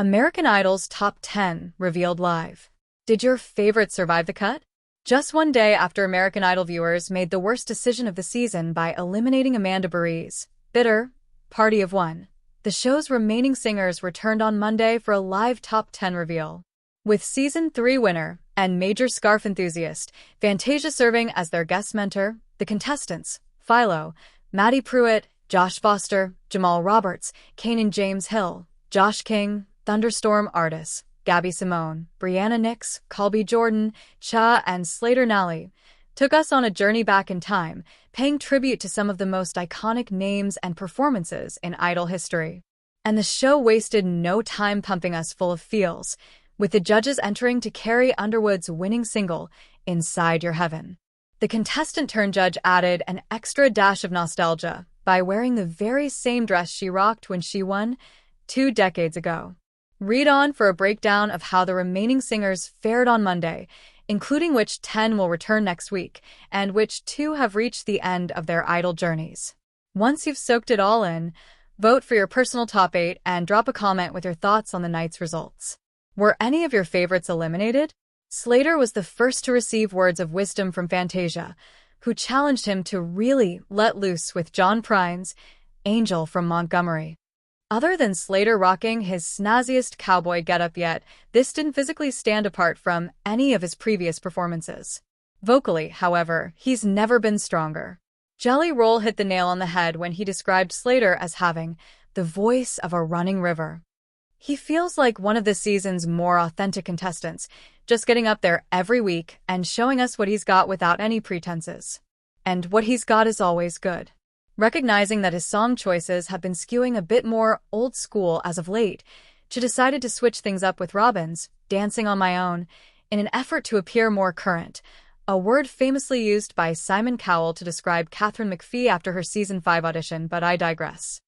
American Idol's Top 10 revealed live. Did your favorite survive the cut? Just one day after American Idol viewers made the worst decision of the season by eliminating Amanda Beres' bitter party of one, the show's remaining singers returned on Monday for a live Top 10 reveal. With Season 3 winner and major scarf enthusiast Fantasia serving as their guest mentor, the contestants, Philo, Maddie Pruitt, Josh Foster, Jamal Roberts, Kanan James Hill, Josh King, Thunderstorm artists, Gabby Simone, Brianna Nix, Colby Jordan, Cha, and Slater Nally, took us on a journey back in time, paying tribute to some of the most iconic names and performances in Idol history. And the show wasted no time pumping us full of feels, with the judges entering to Carrie Underwood's winning single, Inside Your Heaven. The contestant-turned-judge added an extra dash of nostalgia by wearing the very same dress she rocked when she won 2 decades ago. Read on for a breakdown of how the remaining singers fared on Monday, including which 10 will return next week and which 2 have reached the end of their Idol journeys. Once you've soaked it all in, vote for your personal top 8 and drop a comment with your thoughts on the night's results. Were any of your favorites eliminated? Slater was the first to receive words of wisdom from Fantasia, who challenged him to really let loose with John Prine's Angel from Montgomery. Other than Slater rocking his snazziest cowboy getup yet, this didn't physically stand apart from any of his previous performances. Vocally, however, he's never been stronger. Jelly Roll hit the nail on the head when he described Slater as having the voice of a running river. He feels like one of this season's more authentic contestants, just getting up there every week and showing us what he's got without any pretenses. And what he's got is always good. Recognizing that his song choices have been skewing a bit more old school as of late, she decided to switch things up with Robin's Dancing on My Own in an effort to appear more current, a word famously used by Simon Cowell to describe Katharine McPhee after her Season 5 audition, but I digress.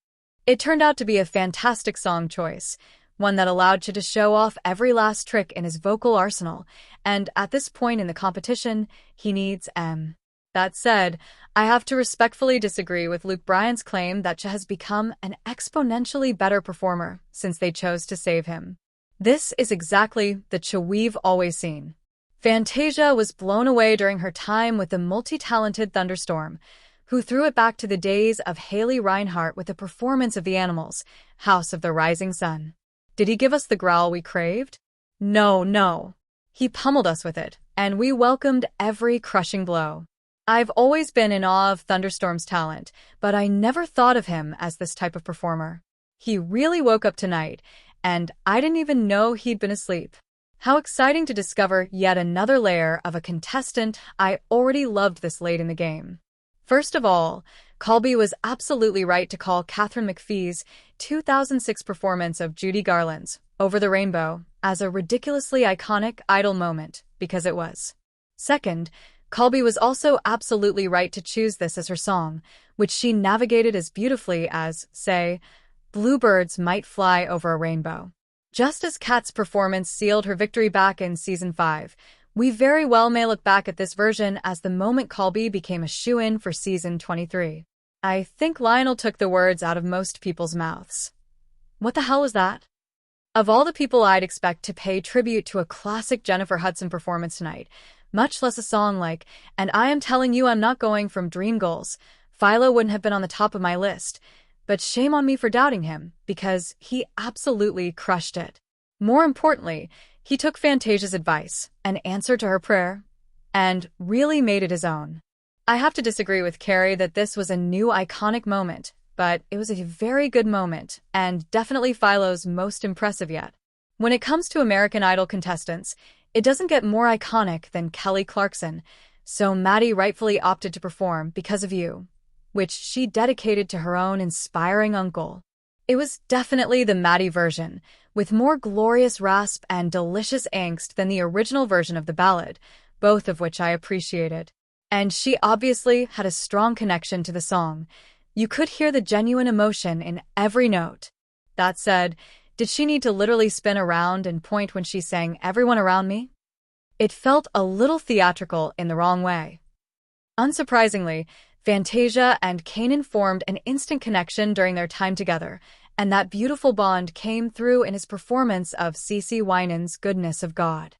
It turned out to be a fantastic song choice, one that allowed Cha to show off every last trick in his vocal arsenal, and at this point in the competition, he needs That said, I have to respectfully disagree with Luke Bryan's claim that Cha has become an exponentially better performer since they chose to save him. This is exactly the Cha we've always seen. Fantasia was blown away during her time with the multi-talented Thunderstorm, who threw it back to the days of Haley Reinhart with the performance of The Animals' House of the Rising Sun. Did he give us the growl we craved? No. He pummeled us with it, and we welcomed every crushing blow. I've always been in awe of Thunderstorm's talent, but I never thought of him as this type of performer. He really woke up tonight, and I didn't even know he'd been asleep. How exciting to discover yet another layer of a contestant I already loved this late in the game. First of all, Colby was absolutely right to call Katharine McPhee's 2006 performance of Judy Garland's Over the Rainbow as a ridiculously iconic Idol moment, because it was. Second, Colby was also absolutely right to choose this as her song, which she navigated as beautifully as, say, Bluebirds Might Fly Over a Rainbow. Just as Kat's performance sealed her victory back in Season 5, we very well may look back at this version as the moment Colby became a shoo-in for Season 23. I think Lionel took the words out of most people's mouths. What the hell was that? Of all the people I'd expect to pay tribute to a classic Jennifer Hudson performance tonight, much less a song like And I Am Telling You I'm Not Going from Dream Goals, Philo wouldn't have been on the top of my list. But shame on me for doubting him, because he absolutely crushed it. More importantly, he took Fantasia's advice, an answer to her prayer, and really made it his own. I have to disagree with Carrie that this was a new iconic moment, but it was a very good moment, and definitely Philo's most impressive yet. When it comes to American Idol contestants, it doesn't get more iconic than Kelly Clarkson, so Maddie rightfully opted to perform Because of You, which she dedicated to her own inspiring uncle. It was definitely the Maddie version, with more glorious rasp and delicious angst than the original version of the ballad, both of which I appreciated. And she obviously had a strong connection to the song. You could hear the genuine emotion in every note. That said, did she need to literally spin around and point when she sang Everyone Around Me? It felt a little theatrical in the wrong way. Unsurprisingly, Fantasia and Kanan formed an instant connection during their time together, and that beautiful bond came through in his performance of CeCe Winans' Goodness of God.